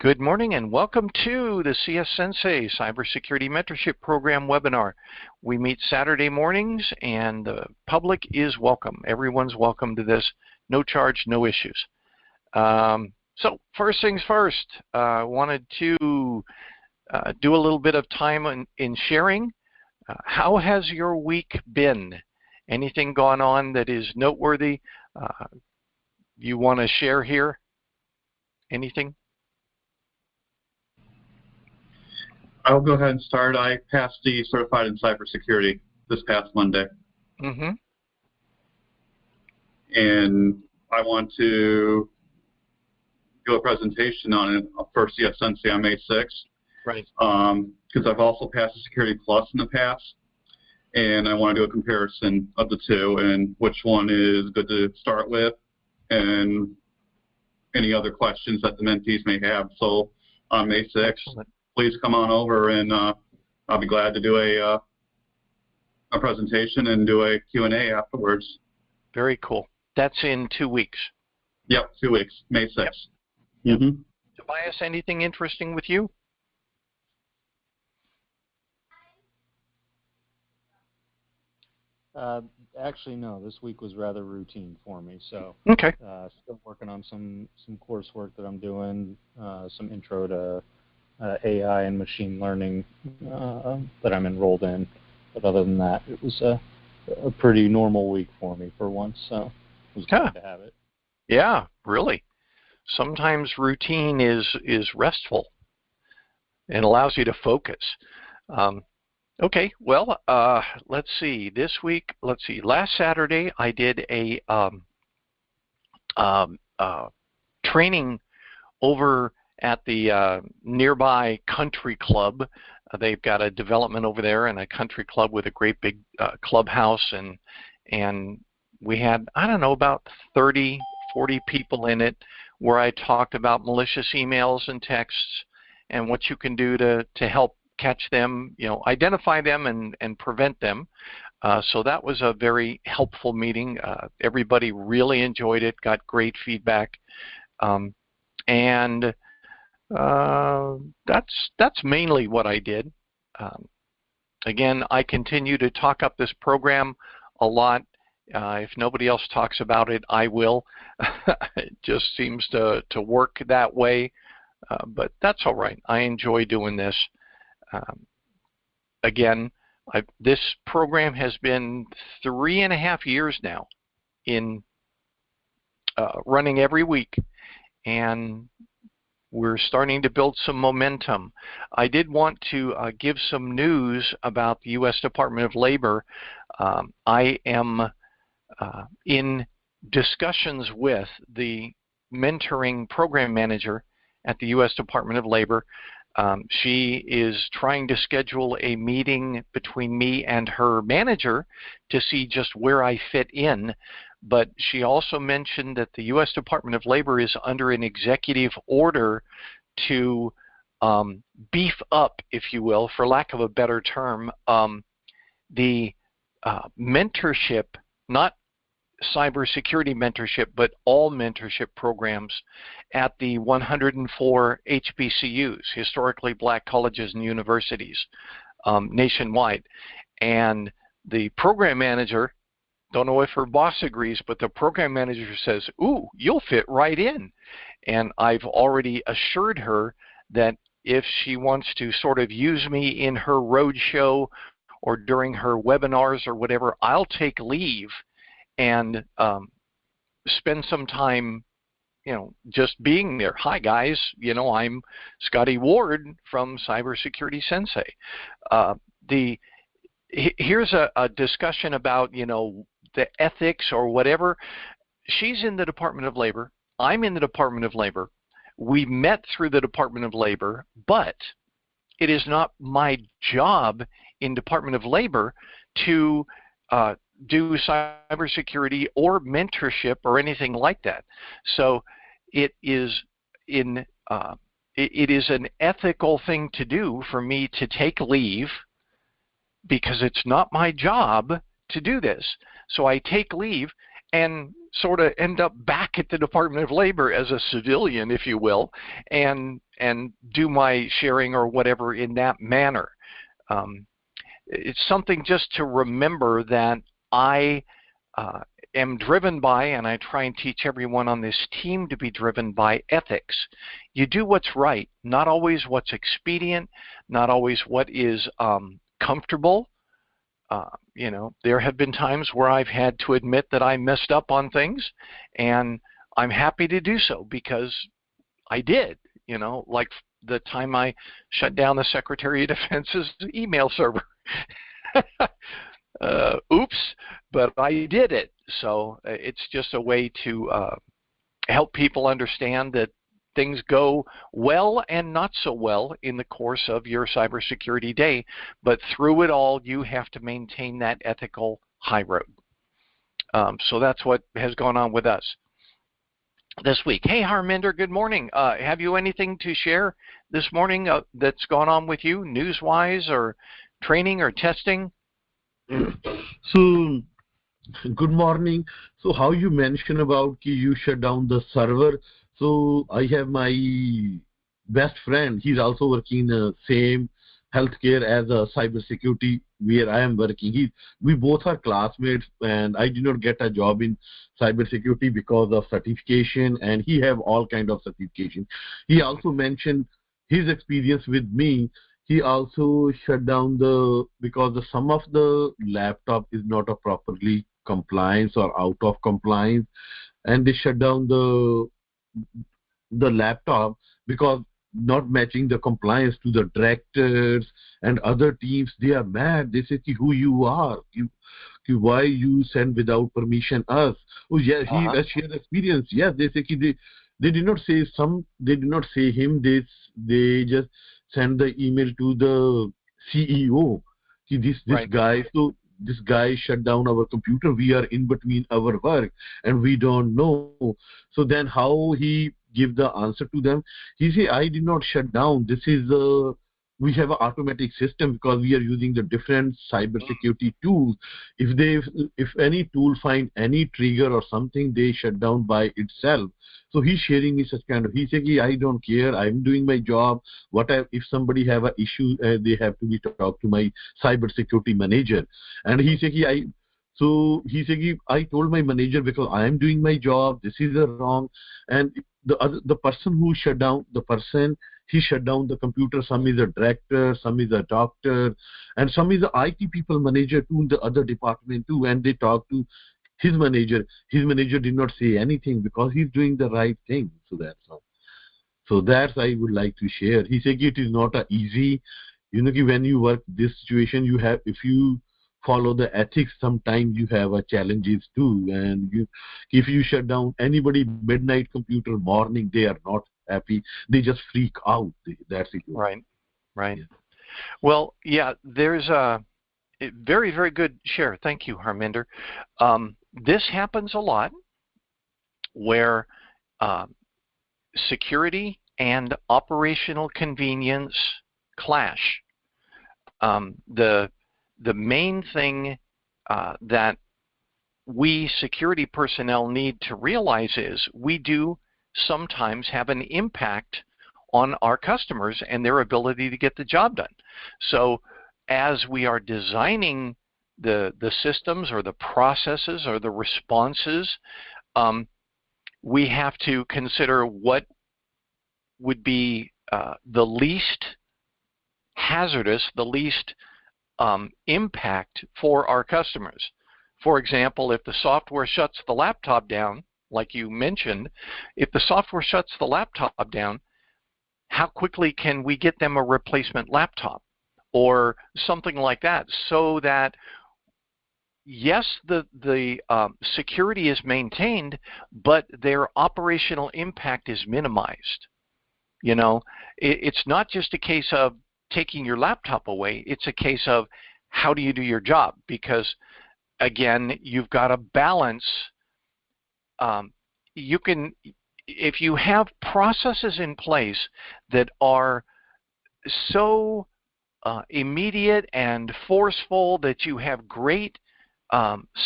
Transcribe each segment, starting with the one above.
Good morning and welcome to the CS-Sensei Cybersecurity Mentorship Program webinar. We meet Saturday mornings and the public is welcome. Everyone's welcome to this. No charge, no issues. So first things first, I wanted to do a little bit of time in sharing. How has your week been? Anything gone on that is noteworthy you want to share here? Anything? I'll go ahead and start. I passed the Certified in Cybersecurity this past Monday. And I want to do a presentation on it for CS-Sensei on May 6th. Right. Because I've also passed the Security Plus in the past. And I want to do a comparison of the two and which one is good to start with and any other questions that the mentees may have. So on May 6th. Excellent. Please come on over and I'll be glad to do a presentation and do a Q&A afterwards. Very cool. That's in 2 weeks. Yep, 2 weeks, May 6th. Yep. Tobias, anything interesting with you? Actually, no. This week was rather routine for me. So, okay. Still working on some coursework that I'm doing, some intro to AI and machine learning that I'm enrolled in. But other than that, it was a pretty normal week for me for once, so it was good to have it. Yeah, really. Sometimes routine is restful and allows you to focus. Okay, well, let's see. This week, last Saturday I did a training over at the nearby country club. They've got a development over there and a country club with a great big clubhouse, and we had, I don't know, about 30, 40 people in it, where I talked about malicious emails and texts and what you can do to help catch them, identify them and prevent them. So that was a very helpful meeting. Everybody really enjoyed it, got great feedback, and that's mainly what I did. Again, I continue to talk up this program a lot. If nobody else talks about it, I will. It just seems to work that way, but that's all right. I enjoy doing this. Again, this program has been 3.5 years now in running every week, and we're starting to build some momentum. I did want to give some news about the U.S. Department of Labor. I am in discussions with the mentoring program manager at the U.S. Department of Labor. She is trying to schedule a meeting between me and her manager to see just where I fit in. But she also mentioned that the U.S. Department of Labor is under an executive order to beef up, if you will, for lack of a better term, the mentorship, not cybersecurity mentorship, but all mentorship programs at the 104 HBCUs, historically black colleges and universities nationwide. And the program manager, don't know if her boss agrees, but the program manager says, ooh, you'll fit right in. And I've already assured her that if she wants to sort of use me in her roadshow or during her webinars or whatever, I'll take leave and spend some time, just being there. Hi guys, I'm Scotty Ward from CyberSecurity Sensei. Here's a discussion about, the ethics or whatever. She's in the Department of Labor. I'm in the Department of Labor. We met through the Department of Labor, but it is not my job in Department of Labor to do cybersecurity or mentorship or anything like that. So it is an ethical thing to do for me to take leave, because it's not my job to do this. So I take leave, and sort of end up back at the Department of Labor as a civilian, if you will, and do my sharing or whatever in that manner. It's something just to remember that I am driven by, and I try and teach everyone on this team to be driven by, ethics. You do what's right, not always what's expedient, not always what is comfortable. You know, there have been times where I've had to admit that I messed up on things, and I'm happy to do so because I did. You know, like the time I shut down the Secretary of Defense's email server. Oops, but I did it. So it's just a way to help people understand that things go well and not so well in the course of your cybersecurity day, but through it all, you have to maintain that ethical high road. So that's what has gone on with us this week. Hey, Harminder, good morning. Have you anything to share this morning that's gone on with you, news-wise or training or testing? So, good morning. So, how you mentioned about you shut down the server. So, I have my best friend. He's also working in the same healthcare as a cybersecurity where I am working. We both are classmates, and I did not get a job in cybersecurity because of certification, and he have all kind of certification. He also mentioned his experience with me. He also shut down because some of the laptop is not a properly compliance or out of compliance, and they shut down the laptop because not matching the compliance to the directors and other teams. They are mad. They say, who you are? Why you send without permission us? Oh yeah, he has shared experience. Yes, they say they did not say they did not say him. They just send the email to the CEO. This Right. guy. So this guy shut down our computer. We are in between our work and we don't know. So then how he give the answer to them? He say, I did not shut down. This is we have an automatic system because we are using the different cybersecurity tools. If any tool find any trigger or something, they shut down by itself. So he's sharing me such kind of. He said, I don't care. I'm doing my job. If somebody have an issue, they have to be talk to my cybersecurity manager. And he said, I told my manager because I am doing my job. This is wrong. And the person who shut down he shut down the computer. Some is a director, some is a doctor, and some is a IT people manager too in the other department too. And they talk to his manager. His manager did not say anything because he's doing the right thing. So that's all. So that's I would like to share. He said it is not a easy. When you work this situation, you have, if you follow the ethics, sometimes you have challenges too. And if you shut down anybody midnight computer morning, they are not happy. They just freak out. That's it. Right. Yeah. Well, yeah, there's a very, very good share. Thank you, Harminder. This happens a lot where security and operational convenience clash. The main thing that we security personnel need to realize is we do sometimes have an impact on our customers and their ability to get the job done. So as we are designing the systems or the processes or the responses, we have to consider what would be the least hazardous, the least impact for our customers. For example, if the software shuts the laptop down, like you mentioned, if the software shuts the laptop down, how quickly can we get them a replacement laptop or something like that, so that yes, the security is maintained, but their operational impact is minimized. It's not just a case of taking your laptop away. It's a case of how do you do your job? Because again, you've got to balance. If you have processes in place that are so immediate and forceful that you have great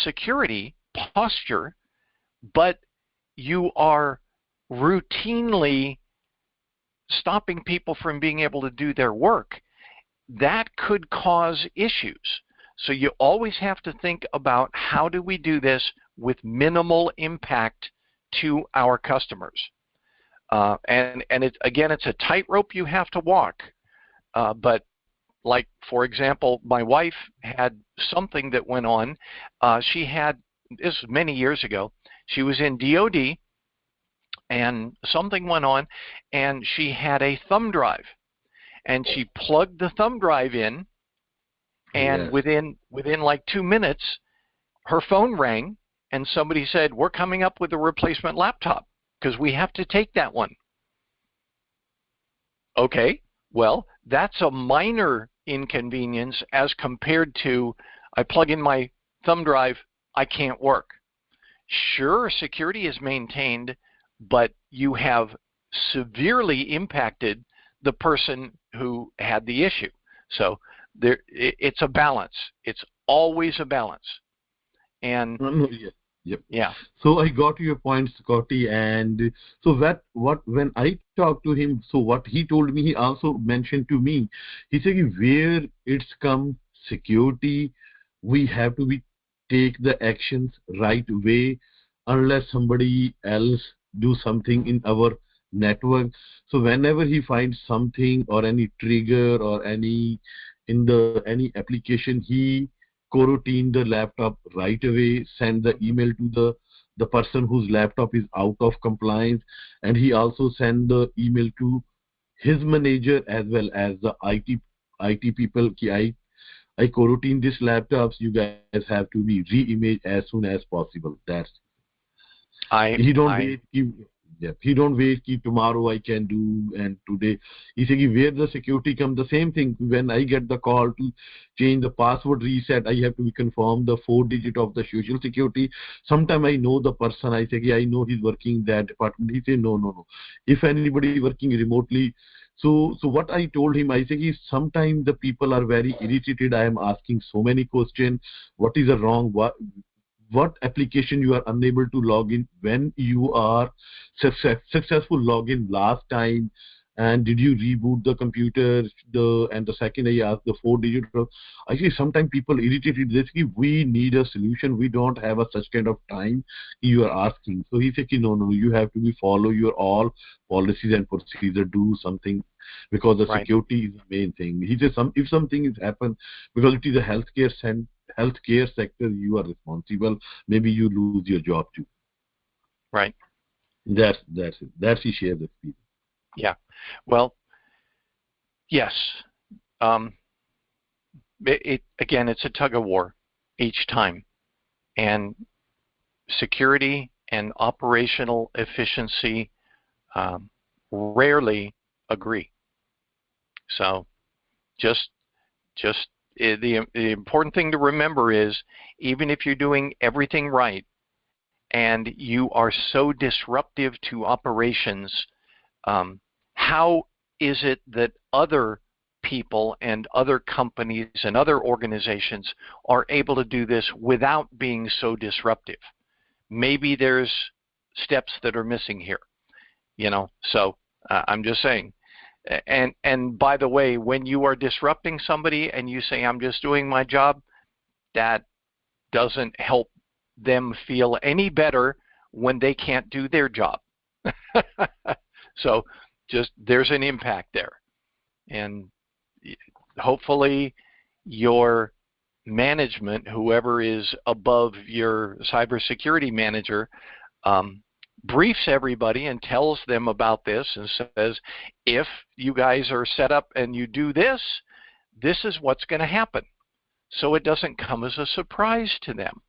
security posture, but you are routinely stopping people from being able to do their work, that could cause issues. So you always have to think about, how do we do this with minimal impact to our customers? And again, it's a tightrope you have to walk. But like, for example, my wife had something that went on. She had, this was many years ago, she was in DOD, and something went on, and she had a thumb drive. And she plugged the thumb drive in, and Yes. within like 2 minutes, her phone rang, and somebody said, "We're coming up with a replacement laptop because we have to take that one." Okay, well, that's a minor inconvenience as compared to, I plug in my thumb drive, I can't work. Sure, security is maintained, but you have severely impacted the person who had the issue. So it's a balance. It's always a balance. And No, yeah. Yep. yeah. So I got your point, Scotty. And so when I talked to him, so what he told me, he also mentioned to me, he said, where it's come security, we have to take the actions right way, unless somebody else do something in our network. So whenever he finds something or any trigger or any application, he coroutine the laptop right away, send the email to the person whose laptop is out of compliance, and he also send the email to his manager as well as the IT people. I coroutine these laptops. You guys have to be re-imaged as soon as possible. That's he don't wait. He don't wait. Tomorrow I can do, and today he said, where the security come, the same thing. When I get the call to change the password reset, I have to confirm the 4-digit of the social security. Sometime I know the person. I say, I know he's working in that department. He say, no. If anybody working remotely. So what I told him, I say, sometimes the people are very irritated. I am asking so many questions. What is the wrong? What application you are unable to log in when you are successful login last time, and did you reboot the computer? And the second I asked the 4-digit. I see sometimes people irritated. They say, we need a solution. We don't have such kind of time you are asking. So he said, no, you have to follow your all policies and procedure, do something, because the security is the main thing. He says, if something is happened, because it is a healthcare sector, you are responsible. Maybe you lose your job too. Right. That's it. That's he shared the experience. Yeah. Well, yes. Again, it's a tug of war each time, and security and operational efficiency rarely agree. So, just the important thing to remember is, even if you're doing everything right and you are so disruptive to operations, how is it that other people and other companies and other organizations are able to do this without being so disruptive? Maybe there's steps that are missing here, so I'm just saying. And by the way, when you are disrupting somebody and you say, I'm just doing my job, that doesn't help them feel any better when they can't do their job. So just, there's an impact there. And hopefully your management, whoever is above your cybersecurity manager, briefs everybody and tells them about this and says, if you guys are set up and you do this, this is what's going to happen. So it doesn't come as a surprise to them.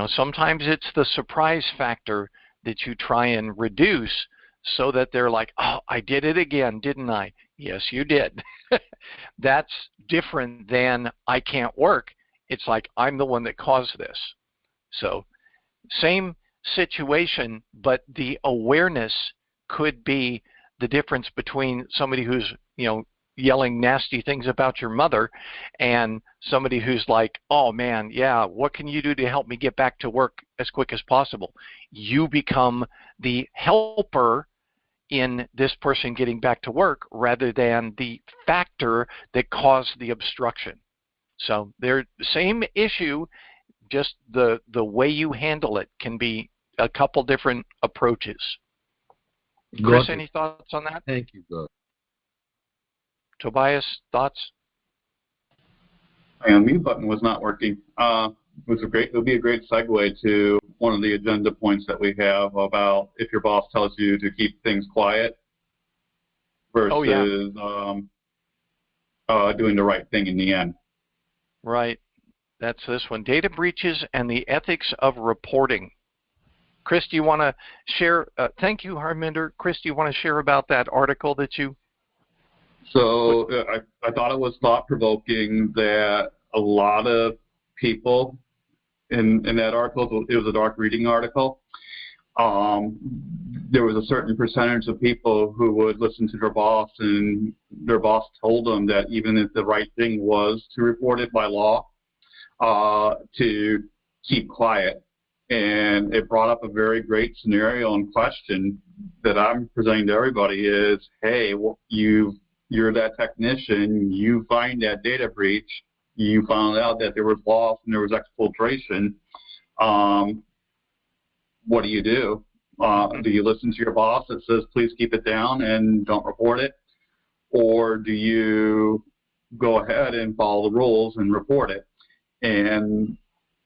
Sometimes it's the surprise factor that you try and reduce, so that they're like, oh, I did it again, didn't I? Yes, you did. That's different than I can't work. It's like, I'm the one that caused this. So same situation, but the awareness could be the difference between somebody who's yelling nasty things about your mother, and somebody who's like, oh man, yeah, what can you do to help me get back to work as quick as possible? You become the helper in this person getting back to work rather than the factor that caused the obstruction. So they're the same issue, just the way you handle it can be a couple different approaches. Chris, any thoughts on that? Thank you, God. Tobias, thoughts? My unmute button was not working. It would be a great segue to one of the agenda points that we have about if your boss tells you to keep things quiet versus doing the right thing in the end. Right. That's this one. Data breaches and the ethics of reporting. Chris, do you want to share? Thank you, Harminder. Chris, do you want to share about that article that you... So I thought it was thought-provoking that a lot of people in that article, it was a dark reading article, there was a certain percentage of people who would listen to their boss, and their boss told them that even if the right thing was to report it by law, to keep quiet. And it brought up a very great scenario and question that I'm presenting to everybody is, hey, you're that technician, you find that data breach, you found out that there was loss and there was exfiltration. What do you do? Do you listen to your boss that says, please keep it down and don't report it? Or do you go ahead and follow the rules and report it? And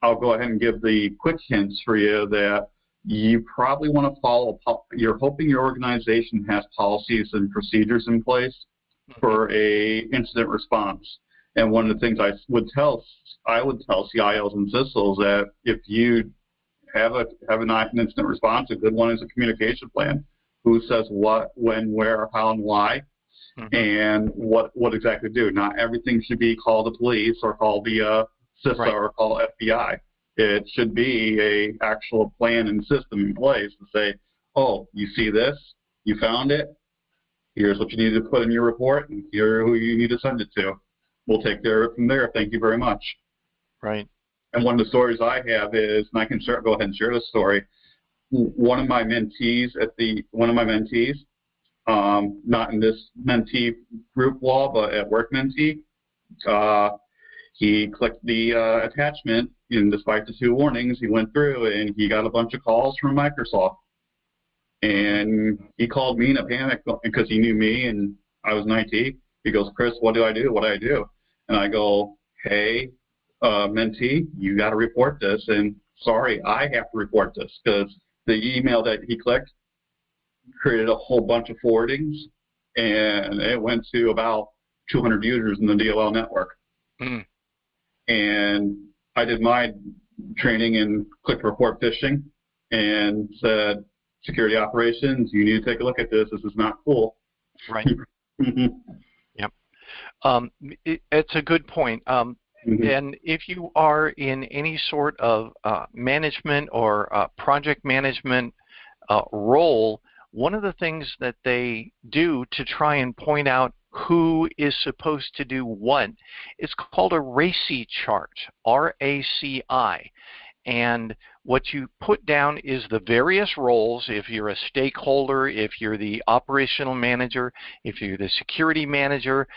I'll go ahead and give the quick hints for you that you probably want to follow, you're hoping your organization has policies and procedures in place for a incident response. And one of the things I would tell CIOs and CISOs that if you have an incident response, a good one is a communication plan. Who says what, when, where, how, and why, and what exactly to do. Not everything should be call the police or call the CISA or call FBI. It should be a actual plan and system in place to say, oh, you see this, you found it, here's what you need to put in your report, and here who you need to send it to. We'll take care of it from there. Thank you very much. Right. And one of the stories I have is, and I can go ahead and share this story. One of my mentees, not in this mentee group wall, but at work mentee, he clicked the attachment, and despite the 2 warnings, he went through and he got a bunch of calls from Microsoft. And he called me in a panic because he knew me and I was in IT. He goes, Chris, what do I do? What do I do? And I go, hey, mentee, you got to report this. And sorry, I have to report this because the email that he clicked created a whole bunch of forwardings, and it went to about 200 users in the DOL network. And I did my training in click report phishing and said, security operations, you need to take a look at this. This is not cool. Right. Yep. It's a good point. And if you are in any sort of management or project management role, one of the things that they do to try and point out who is supposed to do what is called a RACI chart, R-A-C-I. And what you put down is the various roles. If you're a stakeholder, if you're the operational manager, if you're the security manager,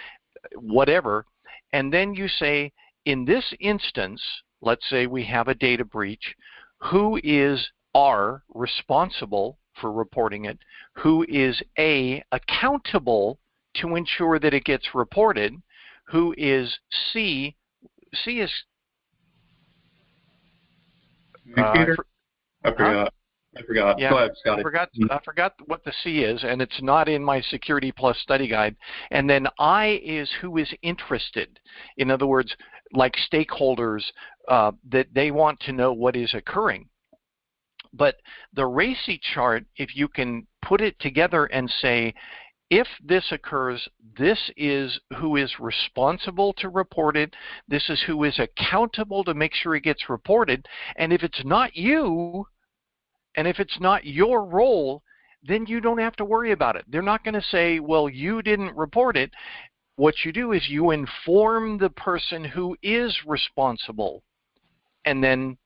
whatever. And then you say, in this instance, let's say we have a data breach, who is R, responsible for reporting it, who is A, accountable to ensure that it gets reported, who is C is I forgot. Yeah, Go ahead, Scotty. I forgot what the C is, and it's not in my Security Plus study guide. And then I is who is interested. In other words, like stakeholders that they want to know what is occurring. But the RACI chart, if you can put it together and say, if this occurs, this is who is responsible to report it. This is who is accountable to make sure it gets reported. And if it's not you, and if it's not your role, then you don't have to worry about it. They're not going to say, well, you didn't report it. what you do is you inform the person who is responsible. And then,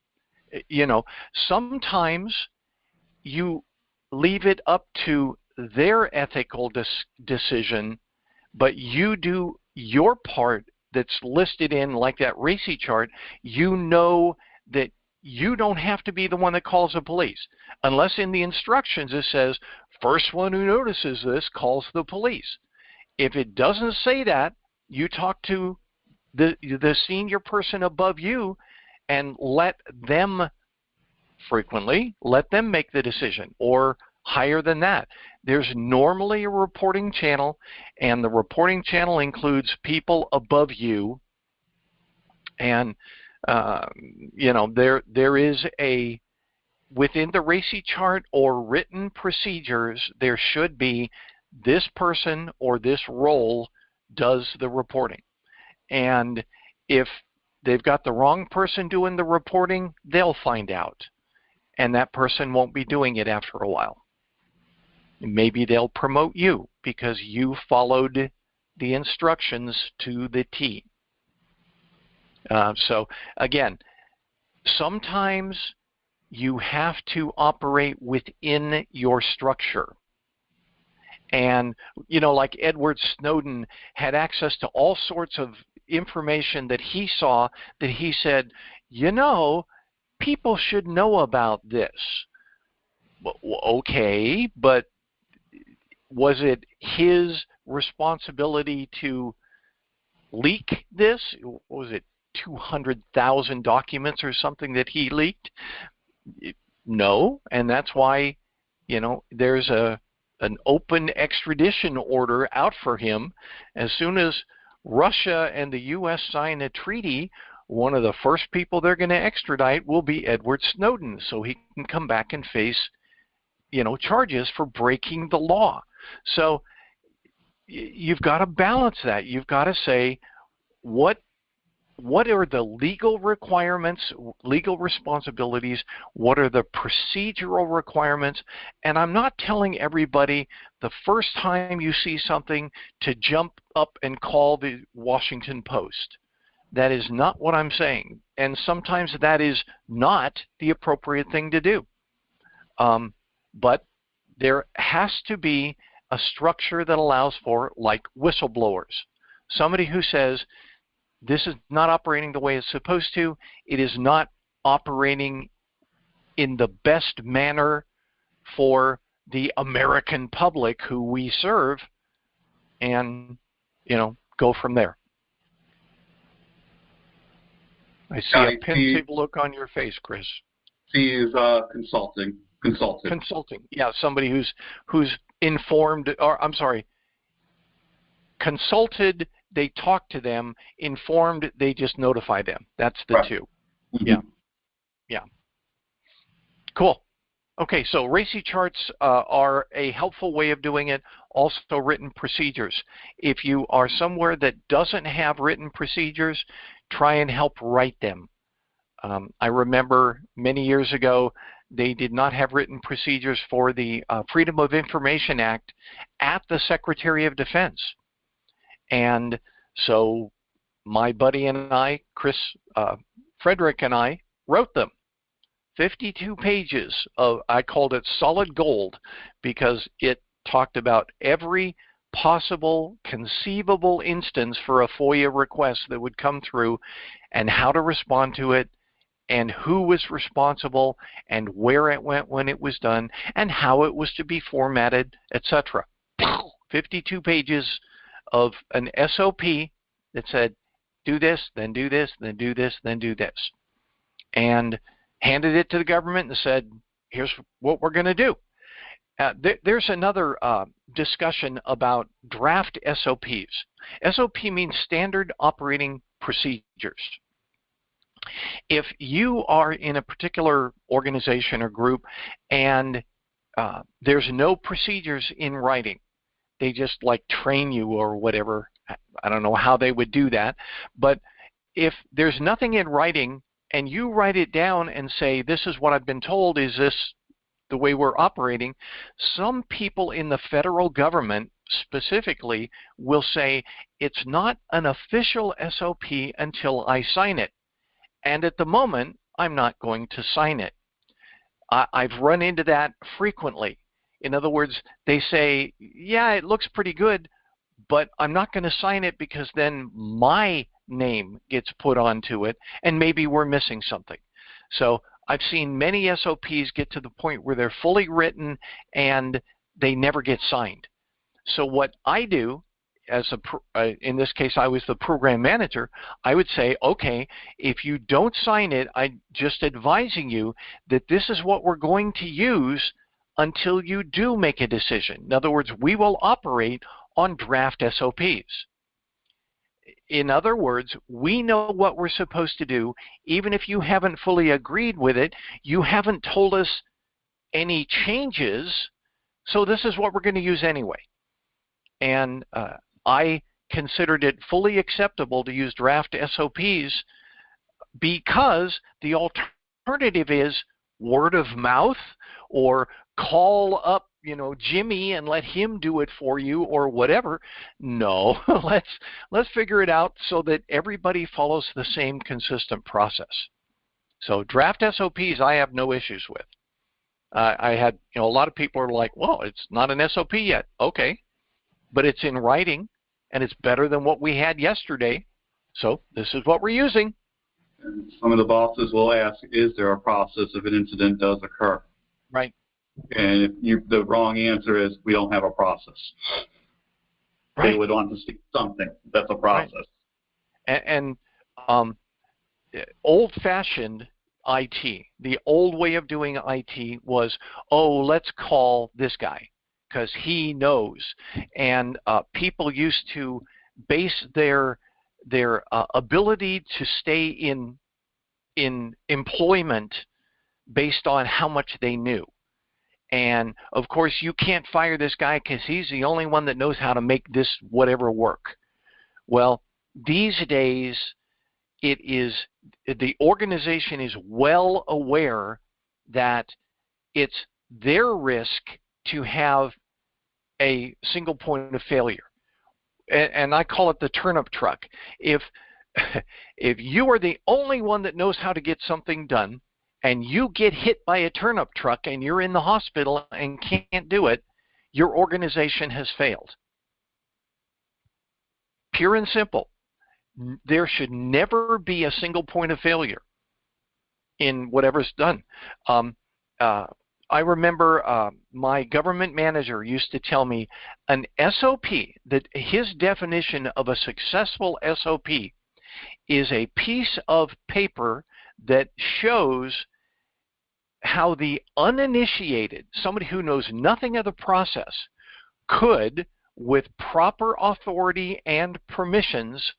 sometimes you leave it up to their ethical decision, but you do your part that's listed in like that RACI chart. You know that you don't have to be the one that calls the police, unless in the instructions it says, first one who notices this calls the police. If it doesn't say that, you talk to the senior person above you and let them make the decision, or higher than that. There's normally a reporting channel, and the reporting channel includes people above you. And there is within the RACI chart or written procedures, there should be this person or this role does the reporting. And if they've got the wrong person doing the reporting, they'll find out. And that person won't be doing it after a while. Maybe they'll promote you because you followed the instructions to the T. So again, sometimes you have to operate within your structure. And, like Edward Snowden had access to all sorts of information that he saw that he said, people should know about this. Okay, but was it his responsibility to leak this? Was it 200,000 documents or something that he leaked? No, and that's why, there's an open extradition order out for him. As soon as Russia and the U.S. sign a treaty, one of the first people they're going to extradite will be Edward Snowden, so he can come back and face, charges for breaking the law. So you've got to balance that. You've got to say, what are the legal requirements, legal responsibilities? What are the procedural requirements? And I'm not telling everybody the first time you see something to jump up and call the Washington Post. That is not what I'm saying. And sometimes that is not the appropriate thing to do. But there has to be a structure that allows for, like, whistleblowers. Somebody who says, this is not operating the way it's supposed to. It is not operating in the best manner for the American public who we serve, and, go from there. I see a pensive look on your face, Chris. C is consulting. Consulting. Yeah, somebody who's informed, or I'm sorry, consulted, they talk to them, informed, they just notify them. That's the right. two. Mm-hmm. Yeah. Cool. Okay, so RACI charts are a helpful way of doing it. Also written procedures. If you are somewhere that doesn't have written procedures, try and help write them. I remember many years ago, they did not have written procedures for the Freedom of Information Act at the Secretary of Defense. And so my buddy and I, Chris Frederick and I, wrote them. 52 pages of, I called it solid gold, because it talked about every possible conceivable instance for a FOIA request that would come through, and how to respond to it, and who was responsible, and where it went when it was done, and how it was to be formatted, etc. 52 pages of an SOP that said, do this, then do this, then do this, then do this. And handed it to the government and said, here's what we're going to do. There's another discussion about draft SOPs. SOP means Standard Operating Procedures. If you are in a particular organization or group and there's no procedures in writing, they just like train you or whatever. I don't know how they would do that. But if there's nothing in writing and you write it down and say, this is what I've been told, is this the way we're operating? Some people in the federal government specifically will say it's not an official SOP until I sign it. And at the moment, I'm not going to sign it. I've run into that frequently. In other words, they say, yeah, it looks pretty good, but I'm not going to sign it because then my name gets put onto it, and maybe we're missing something. So I've seen many SOPs get to the point where they're fully written and they never get signed. So what I do, as in this case I was the program manager, I would say, okay, if you don't sign it, I'm just advising you that this is what we're going to use until you do make a decision. In other words, we will operate on draft SOPs. In other words, we know what we're supposed to do. Even if you haven't fully agreed with it, you haven't told us any changes, so this is what we're going to use anyway. And I considered it fully acceptable to use draft SOPs because the alternative is word of mouth or call up, Jimmy and let him do it for you or whatever. No, let's figure it out so that everybody follows the same consistent process. So draft SOPs I have no issues with. I had, a lot of people are like, well, it's not an SOP yet. Okay, but it's in writing and it's better than what we had yesterday. So this is what we're using. And some of the bosses will ask, is there a process if an incident does occur? Right. And if the wrong answer is, we don't have a process. Right. They would want to see something. That's a process. Right. And old-fashioned IT, the old way of doing IT was, oh, let's call this guy because he knows. And people used to base their ability to stay in employment based on how much they knew. And of course, you can't fire this guy because he's the only one that knows how to make this whatever work. Well, these days, the organization is well aware that it's their risk to have a single point of failure. And I call it the turnip truck. If you are the only one that knows how to get something done, and you get hit by a turnip truck and you're in the hospital and can't do it, your organization has failed. Pure and simple. There should never be a single point of failure in whatever's done. I remember my government manager used to tell me an SOP, that his definition of a successful SOP is a piece of paper that shows how the uninitiated, somebody who knows nothing of the process, could, with proper authority and permissions,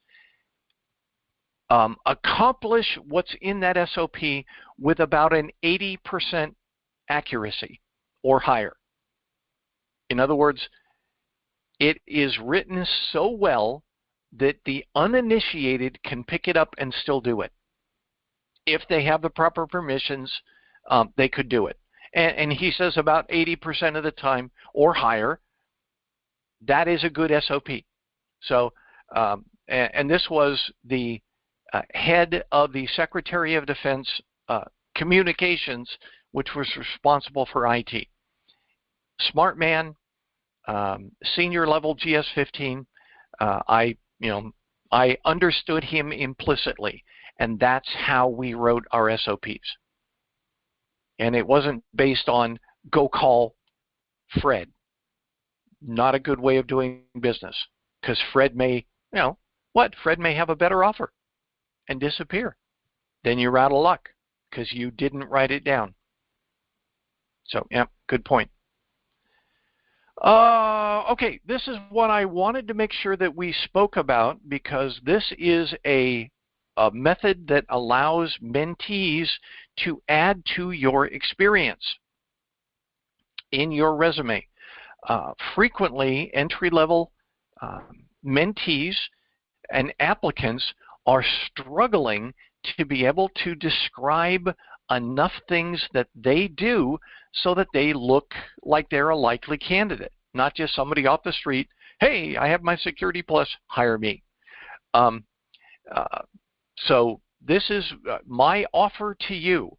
accomplish what's in that SOP with about an 80% accuracy or higher. In other words, it is written so well that the uninitiated can pick it up and still do it. If they have the proper permissions, they could do it. And he says about 80% of the time or higher, that is a good SOP. So, and this was the head of the Secretary of Defense Communications, which was responsible for IT. Smart man, senior level GS-15. I understood him implicitly, and that's how we wrote our SOPs. And it wasn't based on go call Fred. Not a good way of doing business, because Fred may, Fred may have a better offer and disappear. Then you're out of luck because you didn't write it down. So, yeah, good point. Okay, this is what I wanted to make sure that we spoke about, because this is a method that allows mentees to add to your experience in your resume. Frequently, entry-level mentees and applicants are struggling to be able to describe enough things that they do so that they look like they're a likely candidate, not just somebody off the street hey, I have my Security Plus, hire me. So this is my offer to you.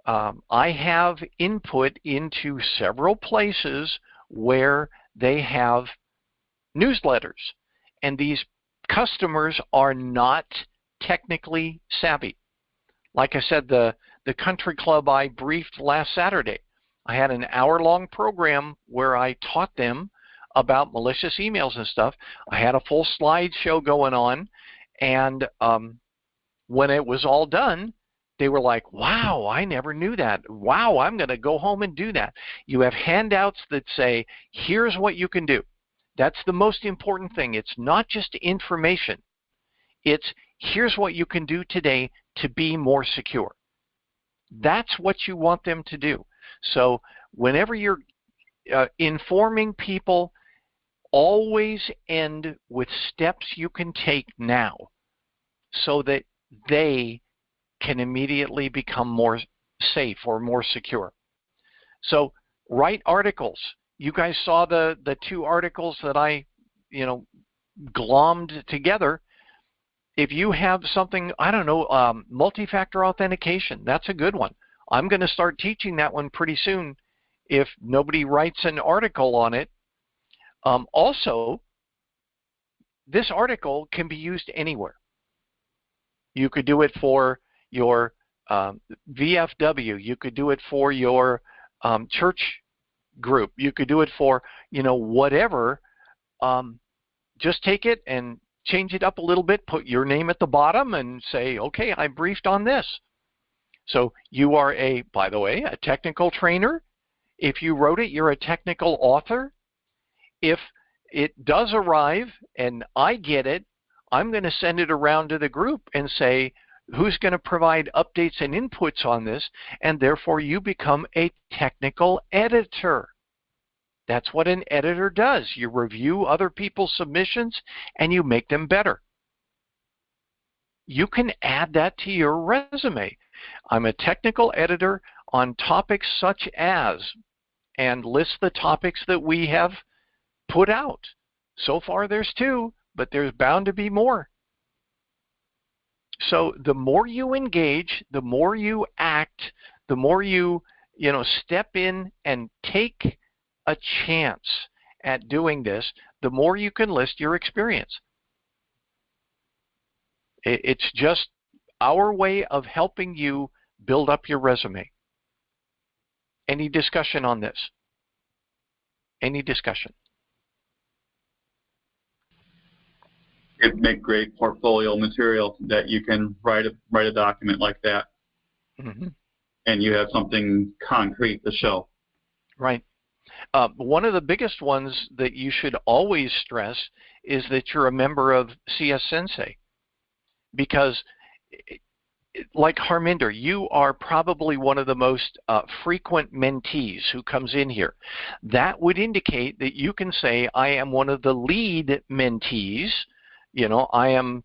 I have input into several places where they have newsletters, and these customers are not technically savvy. Like I said, the country club I briefed last Saturday, I had an hour-long program where I taught them about malicious emails and stuff. I had a full slideshow going on, and when it was all done, they were like, wow, I never knew that. Wow, I'm going to go home and do that. You have handouts that say, here's what you can do. That's the most important thing. It's not just information. It's here's what you can do today to be more secure. That's what you want them to do. So whenever you're informing people, always end with steps you can take now so that they can immediately become more safe or more secure. So write articles. You guys saw the 2 articles that I, glommed together. If you have something, I don't know, multi-factor authentication, that's a good one. I'm going to start teaching that one pretty soon if nobody writes an article on it. Also, this article can be used anywhere. You could do it for your VFW. You could do it for your church group. You could do it for, whatever. Just take it and change it up a little bit, put your name at the bottom and say, okay, I briefed on this. So you are by the way, a technical trainer. If you wrote it, you're a technical author. If it does arrive and I get it, I'm going to send it around to the group and say, who's going to provide updates and inputs on this? And therefore you become a technical editor. That's what an editor does. You review other people's submissions and you make them better. You can add that to your resume. I'm a technical editor on topics such as, and list the topics that we have put out. So far there's 2, but there's bound to be more. So the more you engage, the more you act, the more you step in and take a chance at doing this, the more you can list your experience. It's just our way of helping you build up your resume. Any discussion on this? Any discussion? It'd make great portfolio material that you can write a document like that, and you have something concrete to show. Right. One of the biggest ones that you should always stress is that you're a member of CS-Sensei, because like Harminder, you are probably one of the most frequent mentees who comes in here. That would indicate that you can say, I am one of the lead mentees. I'm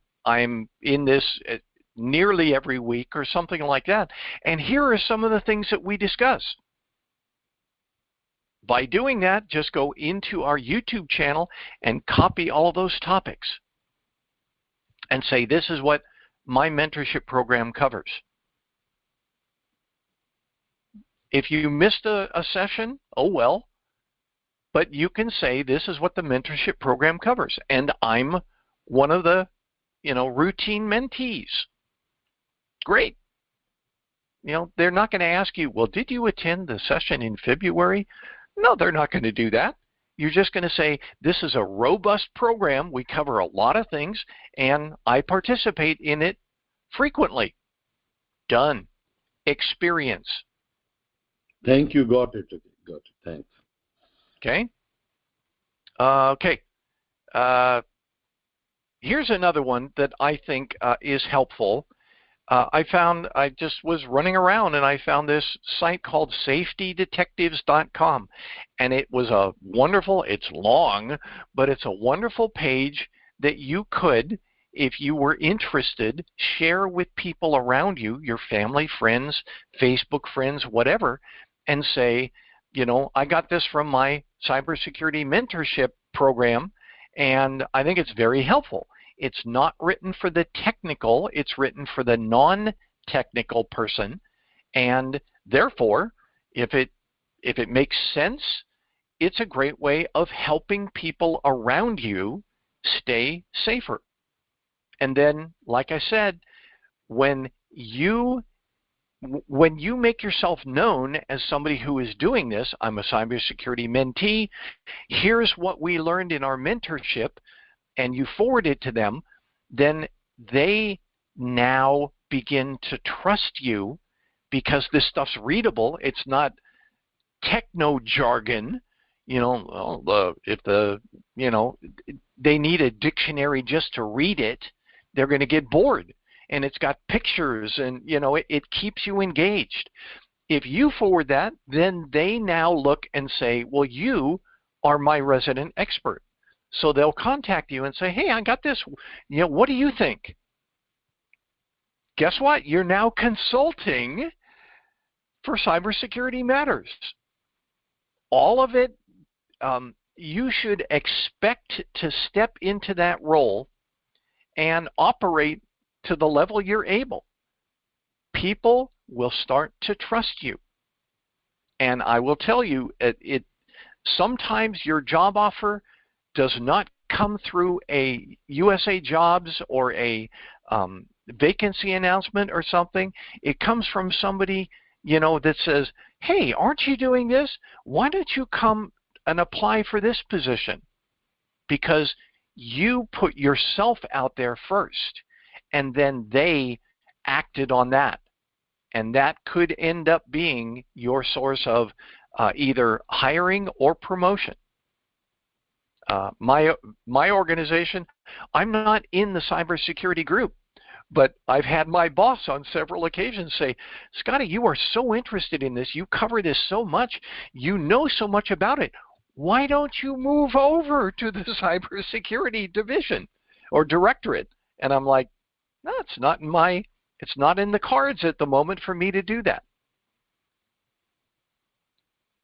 in this nearly every week or something like that. And here are some of the things that we discuss. By doing that, just go into our YouTube channel and copy all those topics and say, this is what my mentorship program covers. If you missed a session, oh well, but you can say, this is what the mentorship program covers, and I'm one of the routine mentees. Great. They're not going to ask you, well, did you attend the session in February? No, they're not going to do that. You're just going to say, this is a robust program. We cover a lot of things, and I participate in it frequently. Done. Experience. Thank you. Got it. Got it. Thanks. Okay. Here's another one that I think is helpful. I just was running around and I found this site called safetydetectives.com, and it was a wonderful, it's long, but it's a wonderful page that you could, if you were interested, share with people around you, your family, friends, Facebook friends, whatever, and say, I got this from my cybersecurity mentorship program, And I think it's very helpful. It's not written for the technical, it's written for the non-technical person. And therefore, if it makes sense, it's a great way of helping people around you stay safer. And then, like I said, when you make yourself known as somebody who is doing this, I'm a cybersecurity mentee, here's what we learned in our mentorship, and you forward it to them, then they now begin to trust you because this stuff's readable. It's not techno jargon. If they need a dictionary just to read it, they're going to get bored. And it's got pictures, and it keeps you engaged. If you forward that, then they now look and say, well, you are my resident expert. So they'll contact you and say, hey, I got this. What do you think? Guess what? You're now consulting for cybersecurity matters. All of it, you should expect to step into that role and operate to the level you're able. People will start to trust you. And I will tell you, sometimes your job offer does not come through a USA Jobs or a vacancy announcement or something. It comes from somebody, that says, hey, aren't you doing this? Why don't you come and apply for this position? Because you put yourself out there first, and then they acted on that. And that could end up being your source of either hiring or promotion. My organization, I'm not in the cybersecurity group, but I've had my boss on several occasions say, Scotty, you are so interested in this. You cover this so much. You know so much about it. Why don't you move over to the cybersecurity division or directorate? And I'm like, no, it's not in the cards at the moment for me to do that.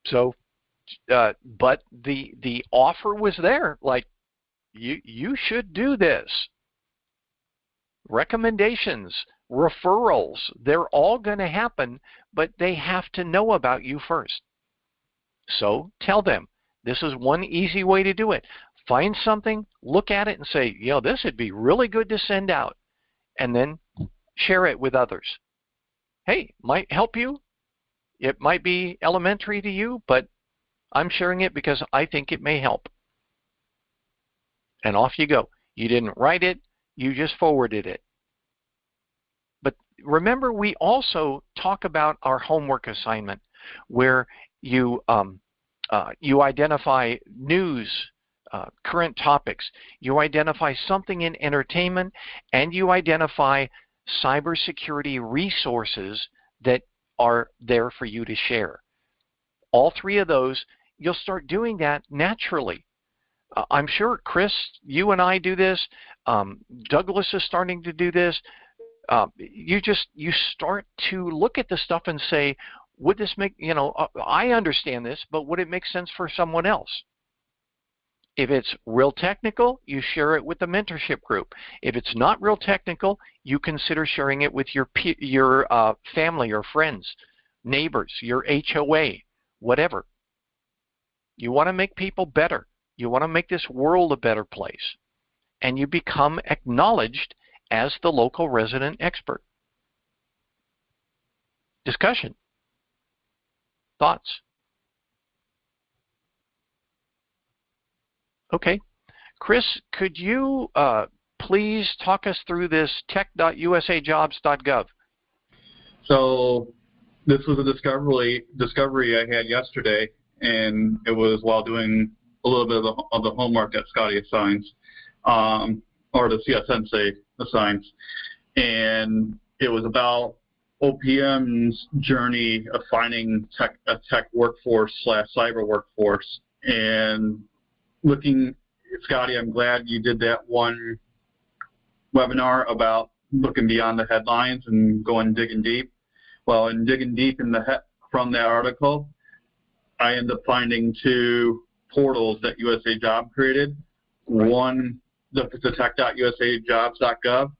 So, but the offer was there. Like, you should do this. Recommendations, referrals, they're all going to happen, but they have to know about you first. So tell them, this is one easy way to do it. Find something, look at it and say, this would be really good to send out. And then share it with others. Hey, might help you. It might be elementary to you, but I'm sharing it because I think it may help. And off you go. You didn't write it, you just forwarded it. But remember, we also talk about our homework assignment, where you identify news, current topics, you identify something in entertainment, and you identify cybersecurity resources that are there for you to share. All three of those, you'll start doing that naturally. I'm sure, Chris, you and I do this. Douglas is starting to do this. You start to look at the stuff and say, would this make, I understand this, but would it make sense for someone else? If it's real technical, you share it with the mentorship group. If it's not real technical, you consider sharing it with your family or friends, neighbors, your HOA, whatever. You want to make people better. You want to make this world a better place. And you become acknowledged as the local resident expert. Discussion. Thoughts? Okay. Chris, could you please talk us through this TECH.USAJOBS.gov? So this was a discovery I had yesterday, and it was while doing a little bit of the homework that Scotty assigns, or the CS-Sensei assigns. And it was about OPM's journey of finding a tech workforce / cyber workforce. And looking, Scotty, I'm glad you did that one webinar about looking beyond the headlines and going digging deep. Well, in digging deep from that article, I ended up finding 2 portals that USA Job created. One, the TECH.USAJOBS.gov,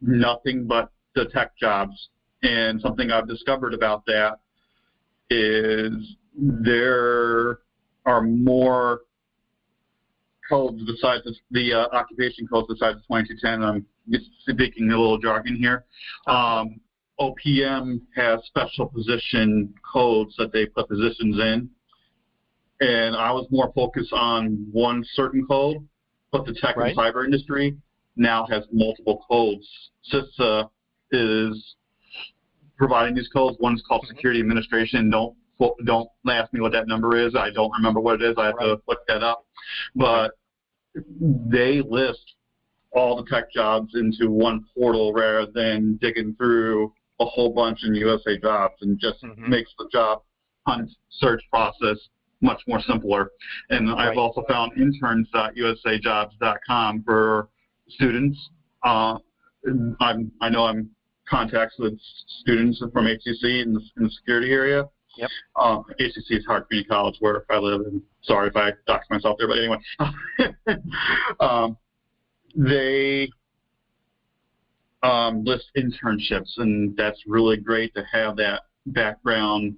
nothing but the tech jobs. And something I've discovered about that is there are more codes besides the occupation codes besides the 2210. I'm speaking a little jargon here. OPM has special position codes that they put positions in, and I was more focused on one certain code, but the tech and cyber industry now has multiple codes. CISA is providing these codes. One's called Security Administration. Don't ask me what that number is. I don't remember what it is. I have to look that up. But they list all the tech jobs into one portal rather than digging through a whole bunch in USA Jobs, and just makes the job hunt search process much more simpler. And I've also found interns.usajobs.com for students. I know I'm contacts with students from HCC in the security area. Yep. HCC is Hart Community College, where I live, and sorry if I dox myself there, but anyway. They list internships, and that's really great to have that background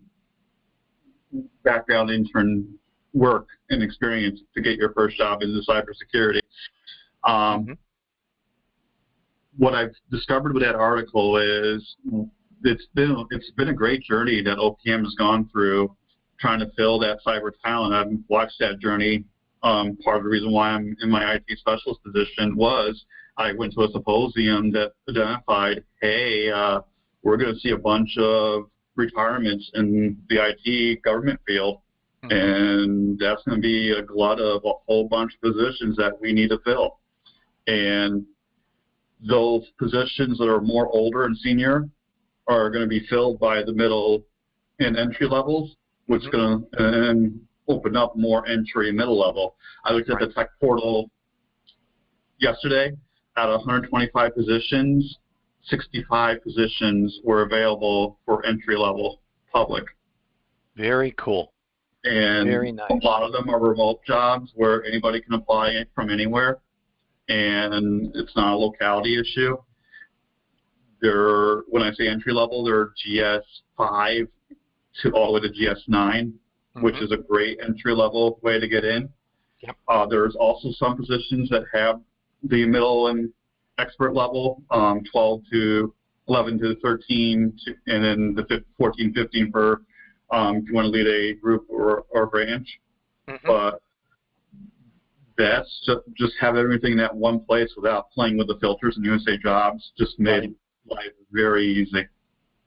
intern work and experience to get your first job into cybersecurity. What I've discovered with that article is it's been a great journey that OPM has gone through trying to fill that cyber talent. I've watched that journey. Part of the reason why I'm in my IT specialist position was I went to a symposium that identified, hey, we're going to see a bunch of retirements in the IT government field, and that's going to be a glut of a whole bunch of positions that we need to fill. And those positions that are more older and senior are going to be filled by the middle and entry levels, which is going to open up more entry and middle level. I looked at the tech portal yesterday. Out of 125 positions, 65 positions were available for entry level public. Very cool. And very nice. A lot of them are remote jobs where anybody can apply from anywhere, and it's not a locality issue. When I say entry level, they're GS5 to all the way to GS9, which is a great entry level way to get in. Yep. There's also some positions that have the middle and expert level, 12 to 11 to 13, and then the 14, 15 for if you want to lead a group or branch. But that's just have everything in that one place without playing with the filters and USA Jobs just made life very easy.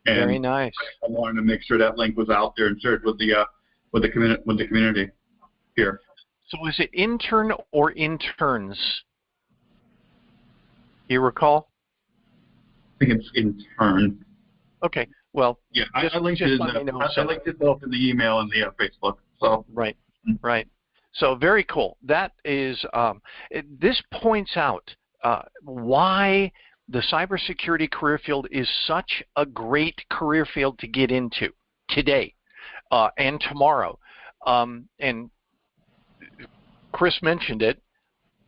And very nice. I wanted to make sure that link was out there and shared with the community here. So is it intern or interns? You recall? I think it's intern. Okay. Well, yeah, I linked it both in the email and the Facebook. So right. So very cool. That is this points out why the cybersecurity career field is such a great career field to get into today and tomorrow. And Chris mentioned it.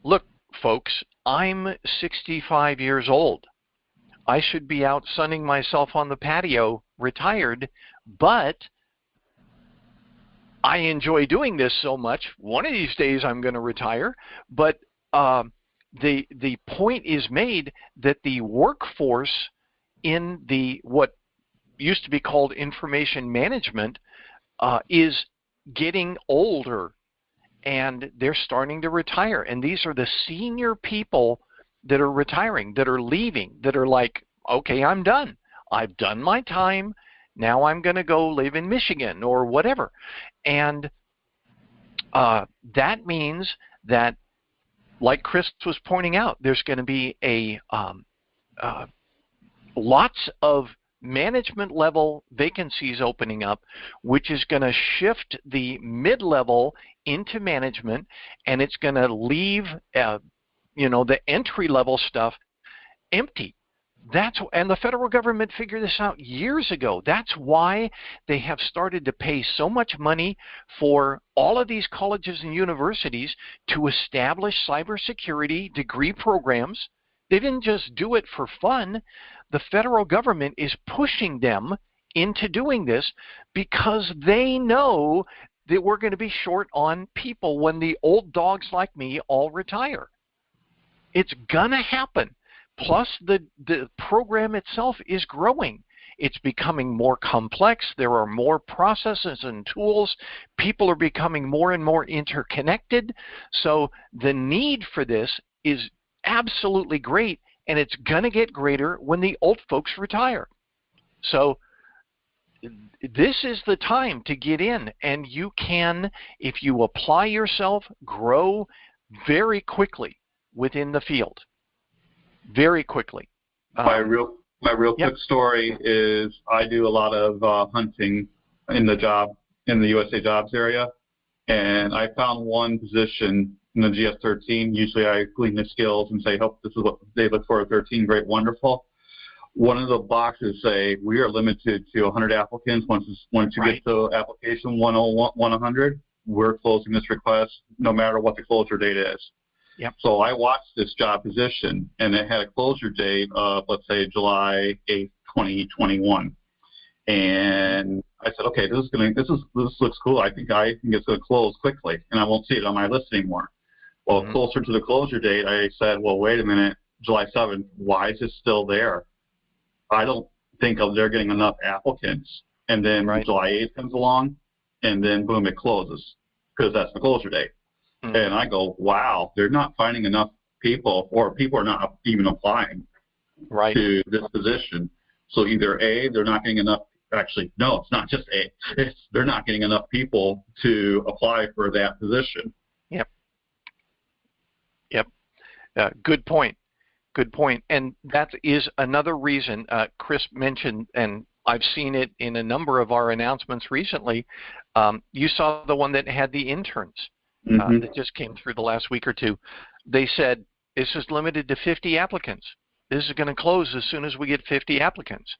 Look, folks, I'm 65 years old. I should be out sunning myself on the patio, retired, but I enjoy doing this so much. One of these days I'm going to retire, but the point is made that the workforce in the what used to be called information management is getting older, and they're starting to retire. And these are the senior people that are retiring, that are leaving, that are like, okay, I'm done. I've done my time. Now I'm going to go live in Michigan or whatever. And that means that, like Chris was pointing out, there's going to be lots of management level vacancies opening up, which is going to shift the mid-level into management, and it's going to leave the entry level stuff empty. And the federal government figured this out years ago. That's why they have started to pay so much money for all of these colleges and universities to establish cybersecurity degree programs. They didn't just do it for fun. The federal government is pushing them into doing this because they know that we're going to be short on people when the old dogs like me all retire. It's going to happen. Plus, the program itself is growing. It's becoming more complex. There are more processes and tools. People are becoming more and more interconnected. So the need for this is absolutely great, and it's going to get greater when the old folks retire. So this is the time to get in, and you can, if you apply yourself, grow very quickly within the field. Very quickly. My real quick story is I do a lot of hunting in the USA Jobs area, and I found one position in the GS-13. Usually I glean the skills and say, "Hope this is what they look for at 13. Great, wonderful." One of the boxes say we are limited to 100 applicants. Once you get to application 100, we're closing this request no matter what the closure date is. Yep. So I watched this job position, and it had a closure date of, let's say, July 8th, 2021. And I said, okay, this looks cool. I think it's going to close quickly, and I won't see it on my list anymore. Well, closer to the closure date, I said, well, wait a minute, July 7th, why is it still there? I don't think they're getting enough applicants. And then July 8th comes along, and then boom, it closes because that's the closure date. And I go, wow, they're not finding enough people, or people are not even applying to this position. So either A, they're not getting enough. Actually, no, it's not just A. They're not getting enough people to apply for that position. Yep. Good point. Good point. And that is another reason Chris mentioned, and I've seen it in a number of our announcements recently. You saw the one that had the interns. That just came through the last week or two. They said, this is limited to 50 applicants. This is going to close as soon as we get 50 applicants.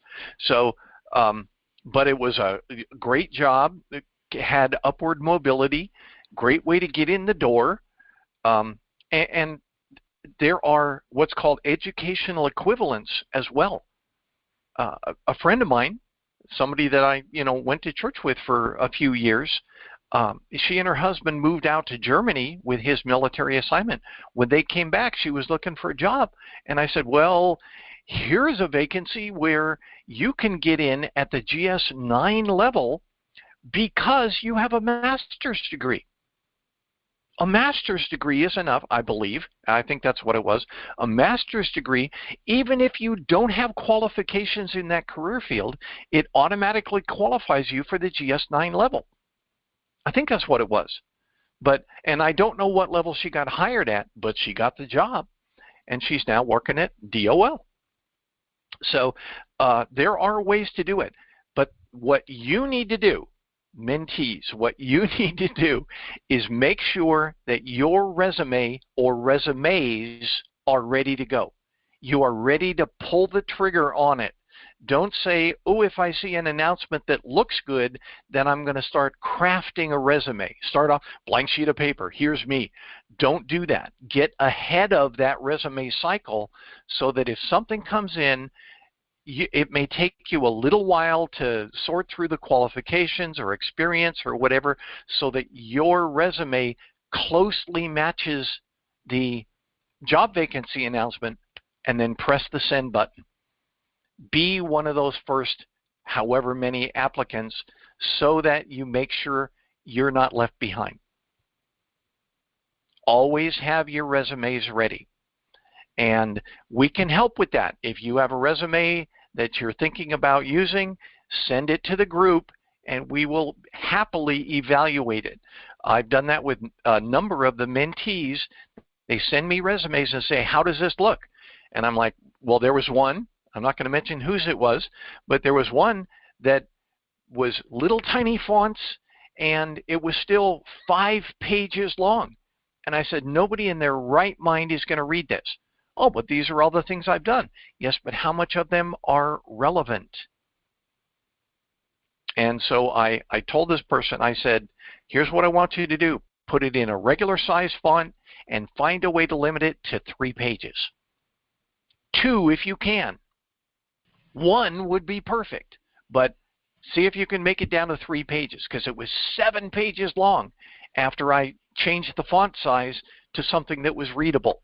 So, but it was a great job. It had upward mobility, great way to get in the door. And there are what's called educational equivalents as well. A friend of mine, somebody that I went to church with for a few years, she and her husband moved out to Germany with his military assignment. When they came back, she was looking for a job. And I said, well, here's a vacancy where you can get in at the GS-9 level because you have a master's degree. A master's degree is enough, I believe. I think that's what it was. A master's degree, even if you don't have qualifications in that career field, it automatically qualifies you for the GS-9 level. I think that's what it was. And I don't know what level she got hired at, but she got the job, and she's now working at DOL. So there are ways to do it. But what you need to do, mentees, what you need to do is make sure that your resume or resumes are ready to go. You are ready to pull the trigger on it. Don't say, oh, if I see an announcement that looks good, then I'm going to start crafting a resume. Start off, blank sheet of paper, here's me. Don't do that. Get ahead of that resume cycle so that if something comes in, it may take you a little while to sort through the qualifications or experience or whatever so that your resume closely matches the job vacancy announcement, and then press the send button. Be one of those first however many applicants so that you make sure you're not left behind. Always have your resumes ready. And we can help with that. If you have a resume that you're thinking about using, send it to the group and we will happily evaluate it. I've done that with a number of the mentees. They send me resumes and say, how does this look? And I'm like, well, there was one. I'm not going to mention whose it was, but there was one that was little tiny fonts and it was still 5 pages long. And I said, nobody in their right mind is going to read this. Oh, but these are all the things I've done. Yes, but how much of them are relevant? And so I told this person, I said, here's what I want you to do. Put it in a regular size font and find a way to limit it to 3 pages. 2 if you can. 1 would be perfect, but see if you can make it down to 3 pages, because it was 7 pages long after I changed the font size to something that was readable.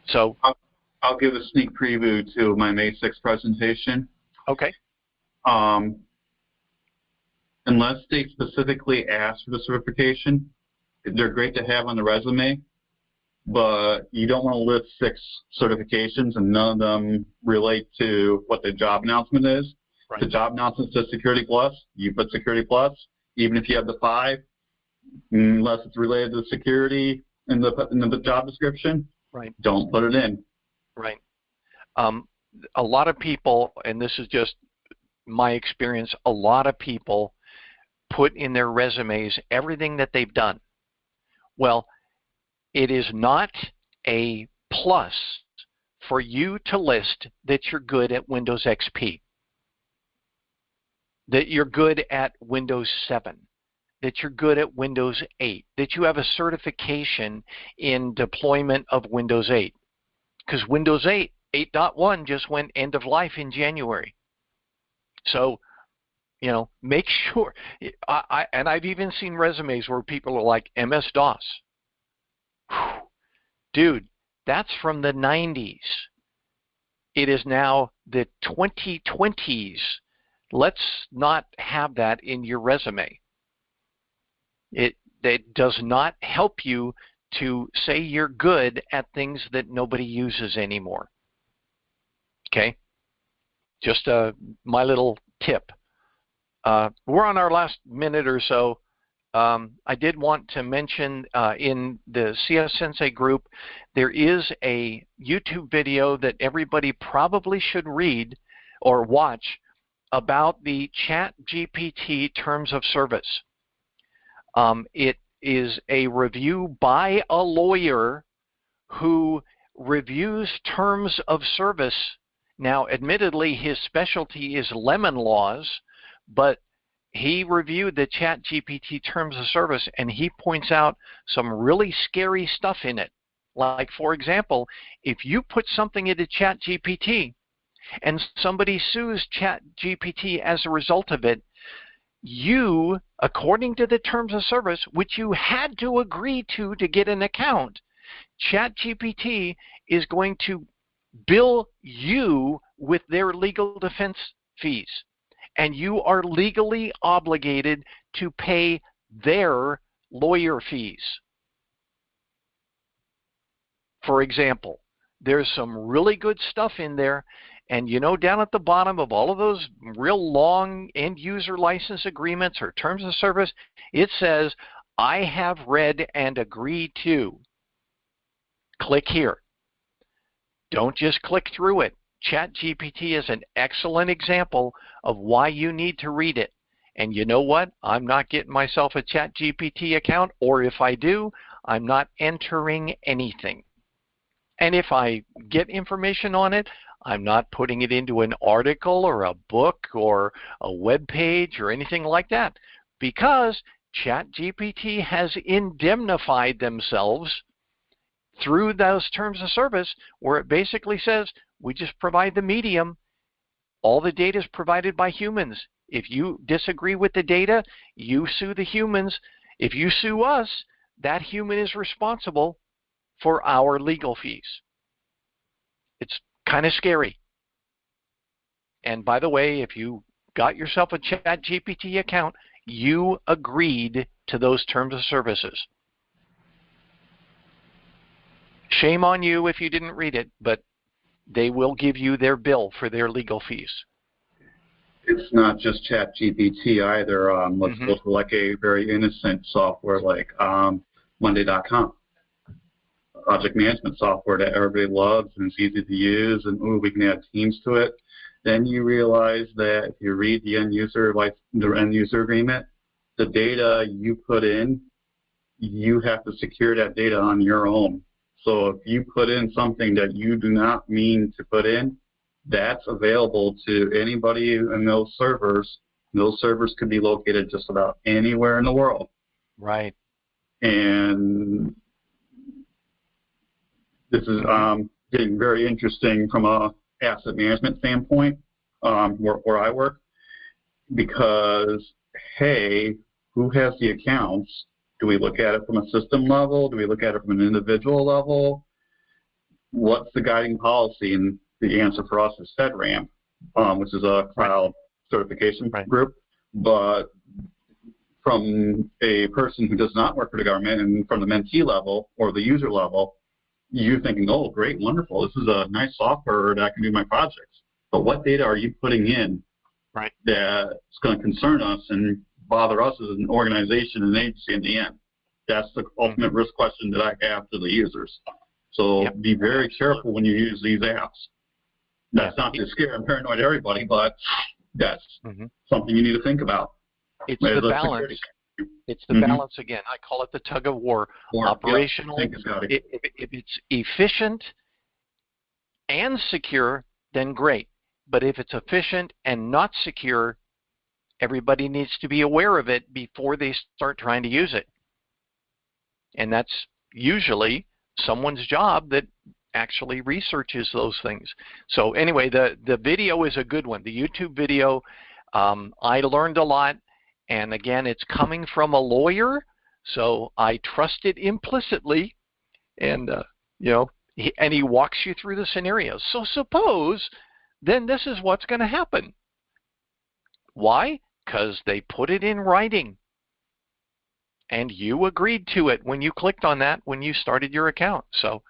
So I'll give a sneak preview to my May 6th presentation. Okay. Unless they specifically ask for the certification, they're great to have on the resume, but you don't want to list 6 certifications and none of them relate to what the job announcement is. Right. The job announcement says Security Plus, you put Security Plus, even if you have the 5, unless it's related to security in the job description, right, don't put it in. Right. A lot of people, and this is just my experience, a lot of people put in their resumes everything that they've done. Well, it is not a plus for you to list that you're good at Windows XP, that you're good at Windows 7, that you're good at Windows 8, that you have a certification in deployment of Windows 8. Because Windows 8, 8.1 just went end of life in January. So, you know, make sure. And I've even seen resumes where people are like MS-DOS. Whew. Dude, that's from the 90s. It is now the 2020s. Let's not have that in your resume. It does not help you to say you're good at things that nobody uses anymore. Okay? Just my little tip. We're on our last minute or so. I did want to mention in the CS-Sensei group, there is a YouTube video that everybody probably should read or watch about the ChatGPT terms of service. It is a review by a lawyer who reviews terms of service. Now, admittedly, his specialty is lemon laws, but he reviewed the ChatGPT terms of service, and he points out some really scary stuff in it. Like, for example, if you put something into ChatGPT and somebody sues ChatGPT as a result of it, you, according to the terms of service, which you had to agree to get an account, ChatGPT is going to bill you with their legal defense fees. And you are legally obligated to pay their lawyer fees. For example, there's some really good stuff in there. And you know, down at the bottom of all of those real long end user license agreements or terms of service, it says, I have read and agreed to. Click here. Don't just click through it. ChatGPT is an excellent example of why you need to read it. And you know what? I'm not getting myself a ChatGPT account, or if I do, I'm not entering anything. And if I get information on it, I'm not putting it into an article or a book or a web page or anything like that, because ChatGPT has indemnified themselves through those terms of service, where it basically says, we just provide the medium. All the data is provided by humans. If you disagree with the data, you sue the humans. If you sue us, that human is responsible for our legal fees. It's kind of scary. And by the way, if you got yourself a ChatGPT account, you agreed to those terms of services. Shame on you if you didn't read it, but they will give you their bill for their legal fees. It's not just ChatGPT either. Let's go to like a very innocent software like Monday.com. Project management software that everybody loves and it's easy to use, and ooh, we can add teams to it. Then you realize that if you read the end user agreement, the data you put in, you have to secure that data on your own. So if you put in something that you do not mean to put in, that's available to anybody in those servers. Those servers could be located just about anywhere in the world. Right. And this is getting very interesting from a asset management standpoint, where I work, because, hey, who has the accounts? Do we look at it from a system level? Do we look at it from an individual level? What's the guiding policy? And the answer for us is FedRAMP, which is a cloud certification group. But from a person who does not work for the government and from the mentee level or the user level, you're thinking, oh, great, wonderful. This is a nice software that can do my projects. But what data are you putting in that's going to concern us and bother us as an organization and agency in the end? That's the ultimate risk question that I have to the users. So be very careful when you use these apps. That's not to scare and paranoid everybody, but that's something you need to think about. It's the balance. It's the balance again. I call it the tug of war. Operational. If it's efficient and secure, then great. But if it's efficient and not secure, everybody needs to be aware of it before they start trying to use it. And that's usually someone's job that actually researches those things. So anyway, the video is a good one. The YouTube video, I learned a lot. And again, it's coming from a lawyer, so I trust it implicitly. And, he walks you through the scenarios. So suppose then this is what's going to happen. Why? Because they put it in writing. And you agreed to it when you clicked on that when you started your account. So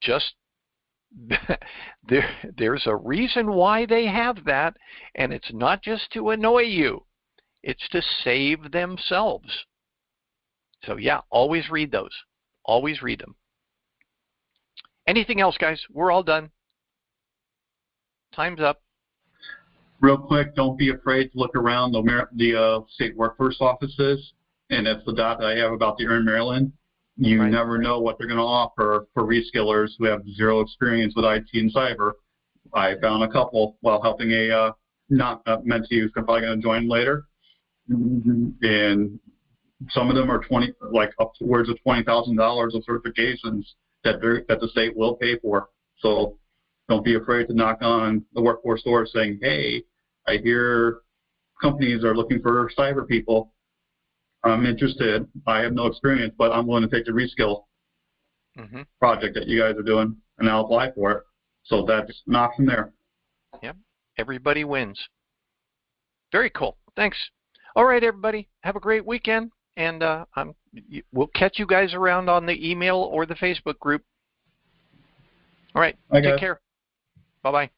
just there's a reason why they have that, and it's not just to annoy you. It's to save themselves. So yeah, always read those. Always read them. Anything else, guys? We're all done. Time's up. Real quick, don't be afraid to look around the state workforce offices, and that's the dot that I have about the Earn Maryland. You never know what they're going to offer for reskillers who have zero experience with IT and cyber. I found a couple while helping a mentee who's probably going to join later. And some of them are upwards of $20,000 of certifications that the state will pay for. So don't be afraid to knock on the workforce door saying, hey, I hear companies are looking for cyber people. I'm interested. I have no experience, but I'm willing to take the reskill project that you guys are doing, and I'll apply for it. So that's an option there. Yep. Everybody wins. Very cool. Thanks. All right, everybody. Have a great weekend, and we'll catch you guys around on the email or the Facebook group. All right. Take care. Bye-bye.